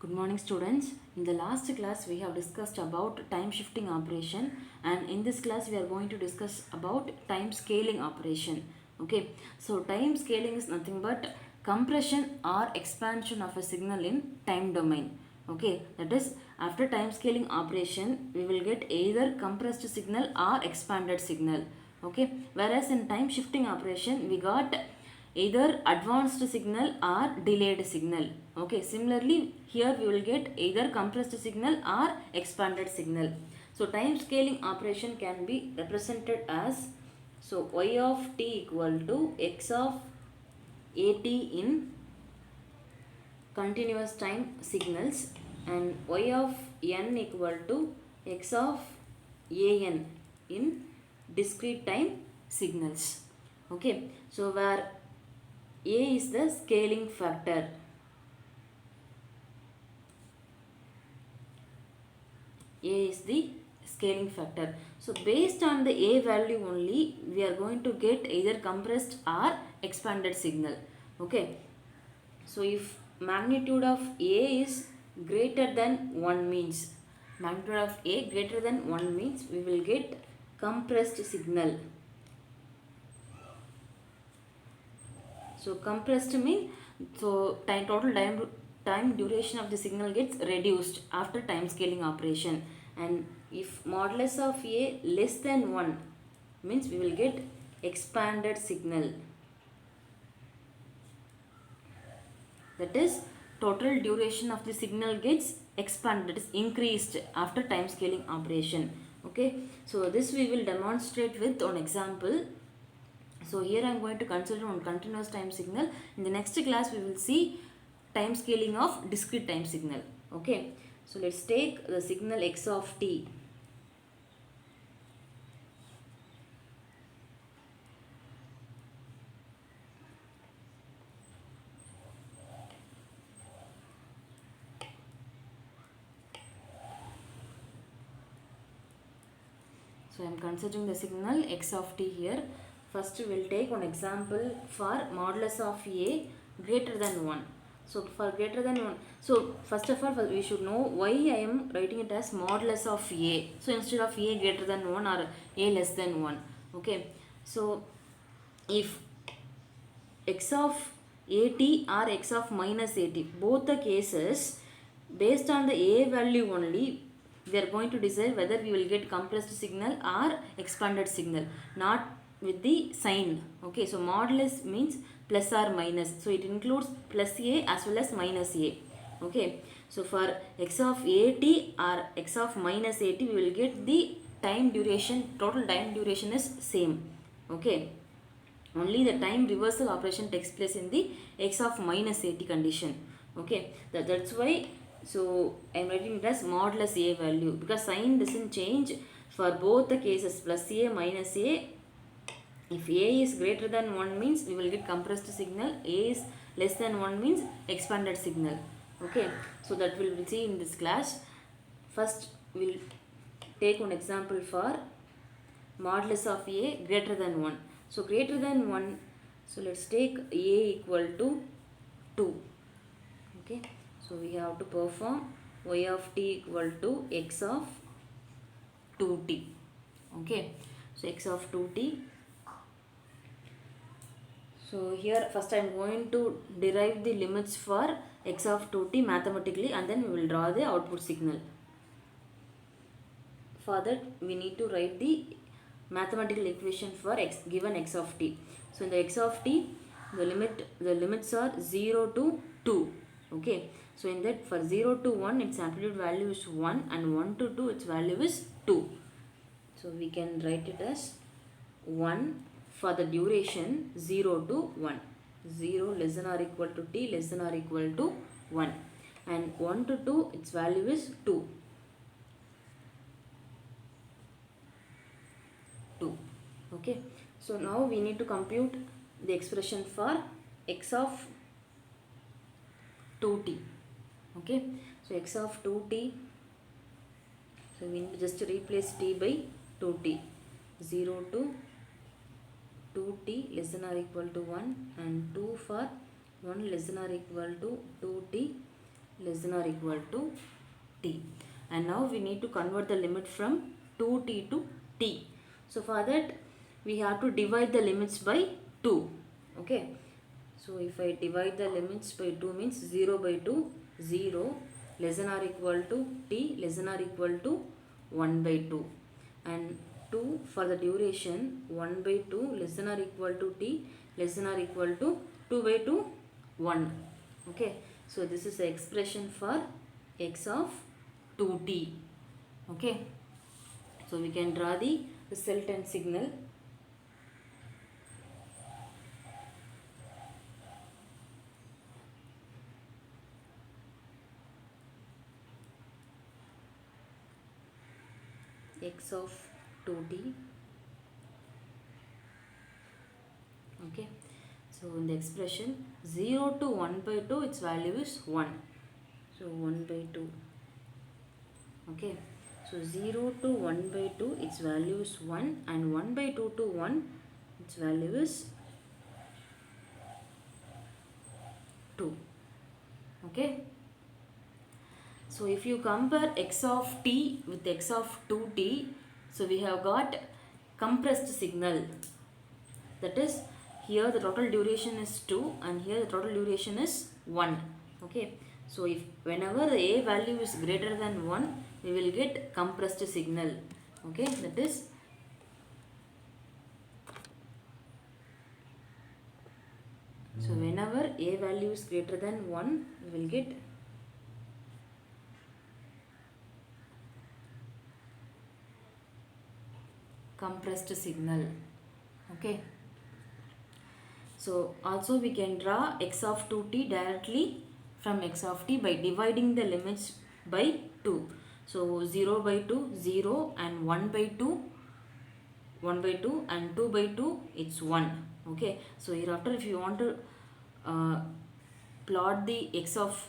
Good morning students. In the last class we have discussed about time shifting operation, and in this class we are going to discuss about time scaling operation. Okay, so time scaling is nothing but compression or expansion of a signal in time domain. Okay, that is after time scaling operation we will get either compressed signal or expanded signal. Okay, whereas in time shifting operation we got either advanced signal or delayed signal. Okay, similarly here we will get either compressed signal or expanded signal. So time scaling operation can be represented as, so y of t equal to x of at in continuous time signals, and y of n equal to x of an in discrete time signals. Okay, so where a is the scaling factor. A is the scaling factor. So based on the A value only, we are going to get either compressed or expanded signal. Okay. So if magnitude of A is greater than 1 means, magnitude of A greater than 1 means we will get compressed signal. So compressed mean, so total time duration of the signal gets reduced after time scaling operation, and if modulus of A less than 1 means we will get expanded signal. That is total duration of the signal gets expanded, is increased after time scaling operation. Okay, so this we will demonstrate with an example. So here I am going to consider on continuous time signal. In the next class we will see time scaling of discrete time signal. Okay, so let's take the signal x of t. So I am considering the signal x of t here. First we will take one example for modulus of A greater than 1. So for greater than 1, so first of all we should know why I am writing it as modulus of A. So instead of A greater than 1 or A less than 1. Okay, so if x of at or x of minus at, both the cases, based on the A value only, we are going to decide whether we will get compressed signal or expanded signal, not with the sign. Okay, so modulus means plus or minus, so it includes plus A as well as minus A. Okay, so for x of at or x of minus at, we will get the time duration, total time duration is same. Okay, only the time reversal operation takes place in the x of minus at condition. Okay, that's why, so I am writing it as modulus A value, because sign doesn't change for both the cases, plus A minus A. If A is greater than 1 means we will get compressed signal, A is less than 1 means expanded signal. Okay, so that we will see in this class. First we will take one example for modulus of A greater than 1. So greater than 1, so let's take A equal to 2. Okay, so we have to perform y of t equal to x of 2t. Okay, so x of 2t. So here first I am going to derive the limits for x of 2t mathematically, and then we will draw the output signal. For that we need to write the mathematical equation for x given x of t. So in the x of t, the limits are 0 to 2. Okay, so in that for 0 to 1 its amplitude value is 1, and 1 to 2 its value is 2. So we can write it as 1 for the duration 0 to 1. 0 less than or equal to t less than or equal to 1, and 1 to 2 its value is 2. Okay, so now we need to compute the expression for x of 2t. Okay, so x of 2t, so we need to just replace t by 2t. 0 to 2t less than or equal to 1, and 2 for 1 less than or equal to 2t, less than or equal to t. And now we need to convert the limit from 2t to t. So for that we have to divide the limits by 2. Okay, so if I divide the limits by 2 means 0 by 2, 0 less than or equal to t less than or equal to 1 by 2, and 2 for the duration 1 by 2 less than or equal to t less than or equal to 2 by 2, 1. Okay, so this is the expression for x of 2t. Okay, so we can draw the resultant signal. X of 2t. Okay, so in the expression 0 to 1 by 2 its value is 1, so 1 by 2. Okay, so 0 to 1 by 2 its value is 1, and 1 by 2 to 1 its value is 2. Okay, so if you compare x of t with x of 2t, so we have got compressed signal. That is, here the total duration is 2 and here the total duration is 1. Okay, so if whenever the a value is greater than 1, we will get compressed signal. Okay, that is, so whenever a value is greater than 1, we will get compressed signal. Okay, so also we can draw x of 2t directly from x of t by dividing the limits by 2. So 0 by 2, 0, and 1 by 2, 1 by 2, and 2 by 2 it's 1. Okay, so hereafter if you want to plot the x of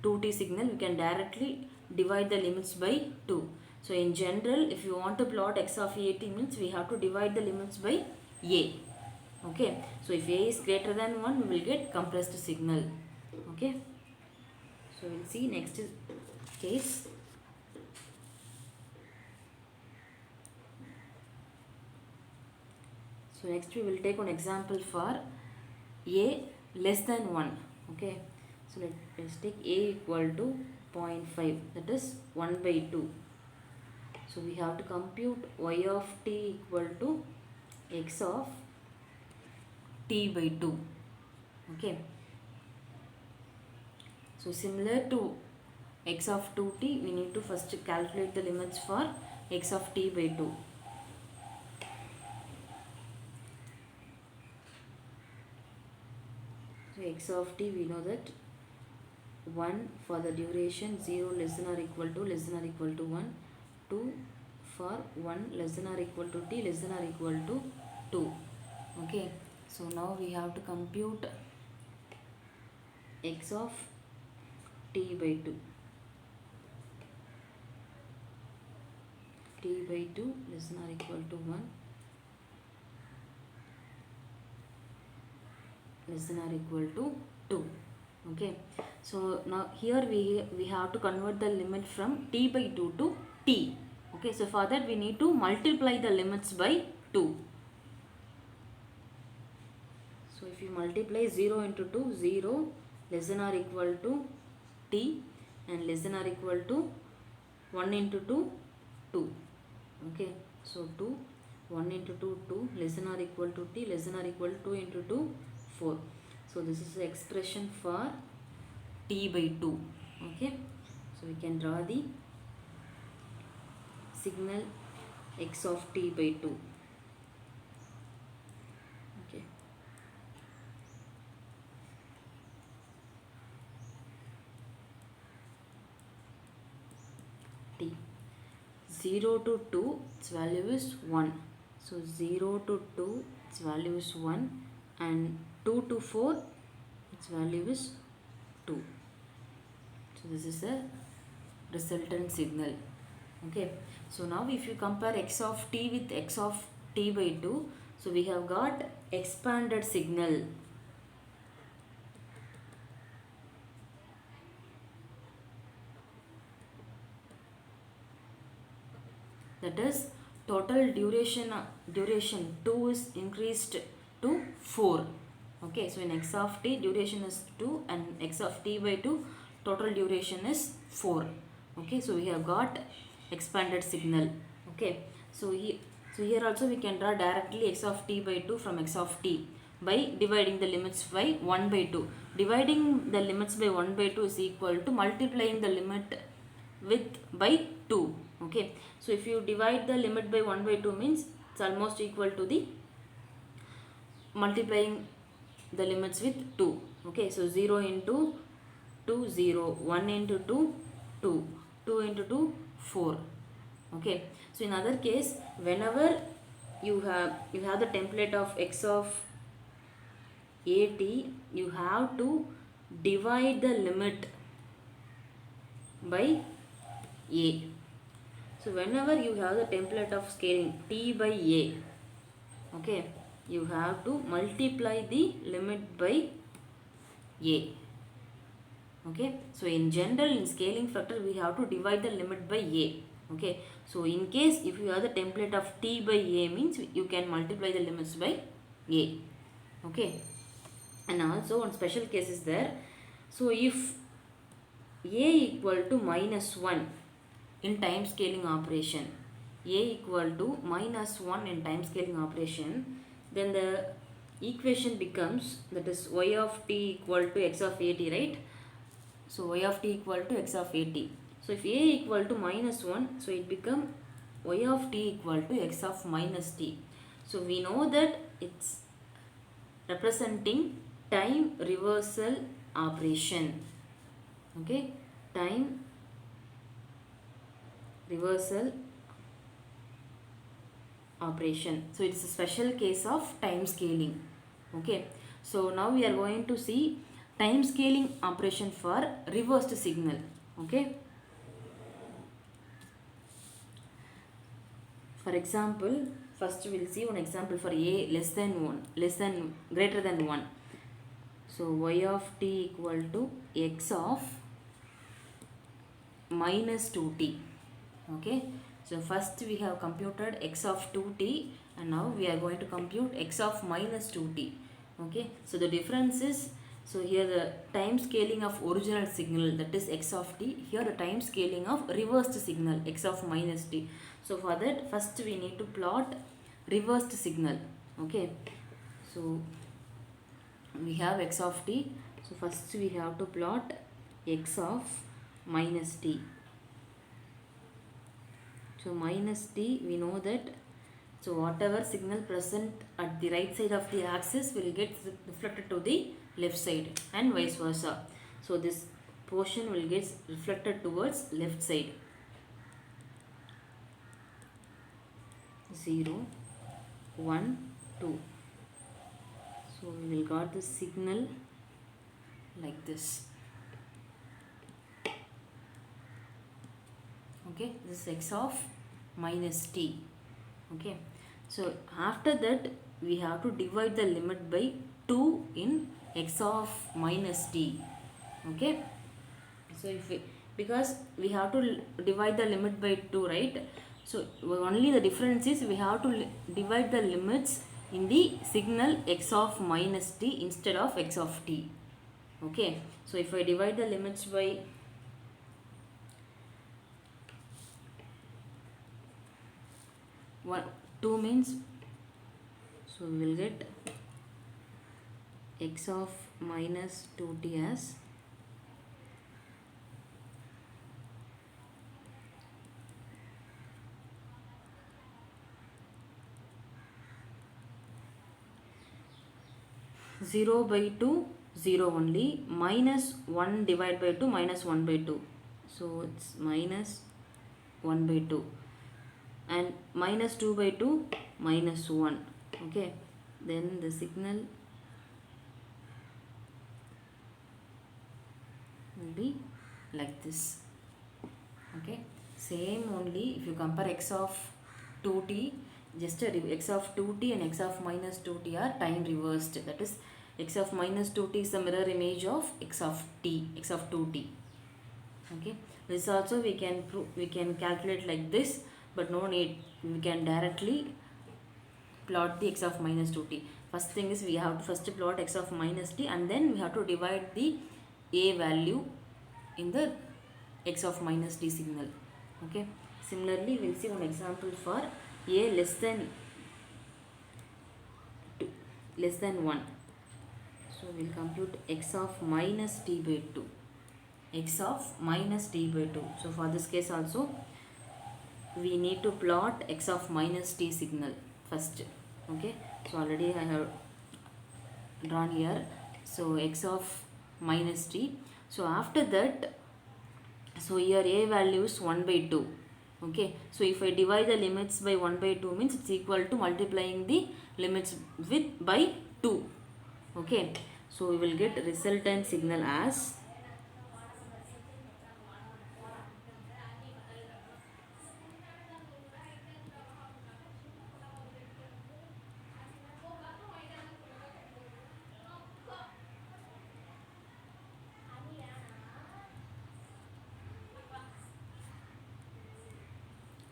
2t signal, we can directly divide the limits by 2. So in general, if you want to plot x of a t means we have to divide the limits by a. Okay, so if a is greater than 1, we will get compressed signal. Okay, so we'll see next case. So next we will take an example for a less than 1. Okay, so let's take a equal to 0.5, that is 1 by 2. So we have to compute y of t equal to x of t by 2. Okay, so similar to x of 2t, we need to first calculate the limits for x of t by 2. So x of t, we know that 1 for the duration 0 less than or equal to less than or equal to 1, 2 for 1 less than or equal to t less than or equal to 2. Okay, so now we have to compute x of t by 2. T by 2 less than or equal to 1 less than or equal to 2. Okay, so now here we have to convert the limit from t by 2 to t. Okay, so for that we need to multiply the limits by 2. So if you multiply 0 into 2, 0 less than or equal to t, and less than or equal to 1 into 2, 2. Okay, so 2, 1 into 2, 2, less than or equal to t, less than or equal to 2 into 2, 4. So this is the expression for t by 2. Okay, so we can draw the signal x of t by 2. Okay, t 0 to 2 its value is 1. So 0 to 2 its value is 1, and 2 to 4 its value is 2. So this is the resultant signal. Okay, so now if you compare x of t with x of t by 2, so we have got expanded signal. that is total duration 2 is increased to 4. Okay, so in x of t duration is 2 and x of t by 2 total duration is 4. Okay, so we have got expanded signal. Okay, so here also we can draw directly x of t by 2 from x of t by dividing the limits by 1 by 2. Dividing the limits by 1 by 2 is equal to multiplying the limit with by 2. Okay, so if you divide the limit by 1 by 2 means it's almost equal to the multiplying the limits with 2. Okay, so 0 into 2 0, 1 into 2 2, 2 into 2 4. Okay, so in other case, whenever you have the template of x of at, you have to divide the limit by a. So whenever you have the template of scaling t by a, okay, you have to multiply the limit by a. Okay, so in general, in scaling factor, we have to divide the limit by a. Okay, so in case if you have the template of t by a means you can multiply the limits by a. Okay, and also one special case is there. So if a equal to -1 in time scaling operation, a equal to -1 in time scaling operation, then the equation becomes, that is y of t equal to x of at, right? So y of t equal to x of at. So if a equal to -1, so it become y of t equal to x of minus t. So we know that it's representing time reversal operation. Okay, time reversal operation. So it's a special case of time scaling. Okay, so now we are going to see time scaling operation for reversed signal. Okay, for example, first we will see one example for a less than 1, greater than 1. So y of t equal to x of -2t. Okay, so first we have computed x of 2t and now we are going to compute x of -2t. Okay, so the difference is, so here the time scaling of original signal, that is x of t, here the time scaling of reversed signal x of -t. So for that first we need to plot reversed signal. Okay, so we have x of t, so first we have to plot x of -t. So -t, we know that, so whatever signal present at the right side of the axis will get reflected to the left side and vice versa. So this portion will get reflected towards left side. 0 1 2. So we will got the signal like this. Okay, this is x of -t. Okay, so after that we have to divide the limit by 2 in x of -t. Okay, so if we, because we have to divide the limit by 2, right? So only the difference is we have to divide the limits in the signal x of -t instead of x of t. Okay, so if I divide the limits by 2 means, so we will get x of -2t as (0/2) 0 only, -1 divided by 2 -1/2. So it's -1/2. And -2/2 -1. Okay, then the signal will be like this. Okay, same only if you compare x of 2t, just x of 2t and x of -2t are time reversed. That is, x of -2t is the mirror image of x of 2t. Okay, this also we can calculate like this. but no need, we can directly plot the x of minus 2t. First thing is we have to first plot x of minus t, and then we have to divide the a value in the x of minus t signal. Okay, similarly we'll see one example for a less than 2, less than 1. So we'll compute x of minus t by 2, x of minus t by 2. So for this case also we need to plot x of minus t signal first. Okay, so already I have drawn here. So x of minus t. So after that, so here a value is 1 by 2. Okay, so if I divide the limits by 1 by 2 means it's equal to multiplying the limits with by 2. Okay, so we will get resultant signal as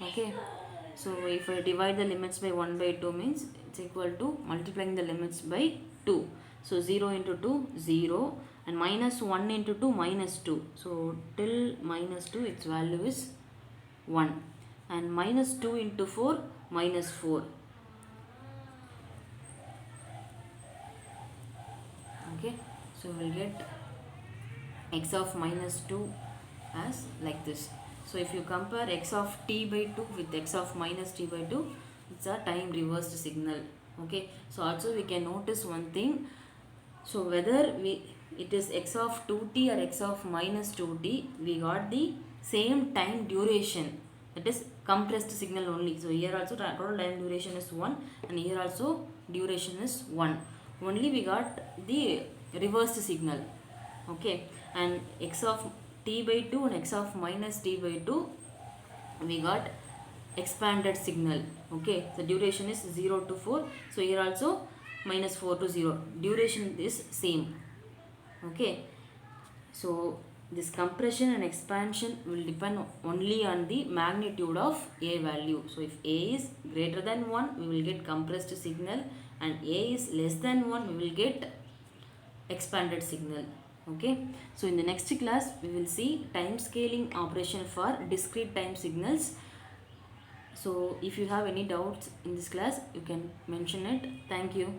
okay. So if I divide the limits by 1 by 2 means it's equal to multiplying the limits by 2. So 0 into 2 0, and minus 1 into 2 minus 2. So till minus 2 its value is 1, and minus 2 into 4 minus 4. Okay, so we'll get x of minus 2 as like this. So if you compare x of t by 2 with x of minus t by 2, it's a time reversed signal. Okay, so also we can notice one thing. So whether it is x of 2t or x of minus 2t, we got the same time duration, that is compressed signal only. So here also total time duration is 1, and here also duration is 1. Only we got the reversed signal. Okay, and x of t by 2 and x of minus t by 2, we got expanded signal. Okay, the duration is 0 to 4. So here also minus 4 to 0, duration is same. Okay, so this compression and expansion will depend only on the magnitude of a value. So if a is greater than 1, we will get compressed signal, and a is less than 1, we will get expanded signal. Okay, so in the next class we will see time scaling operation for discrete time signals. So if you have any doubts in this class, you can mention it. Thank you.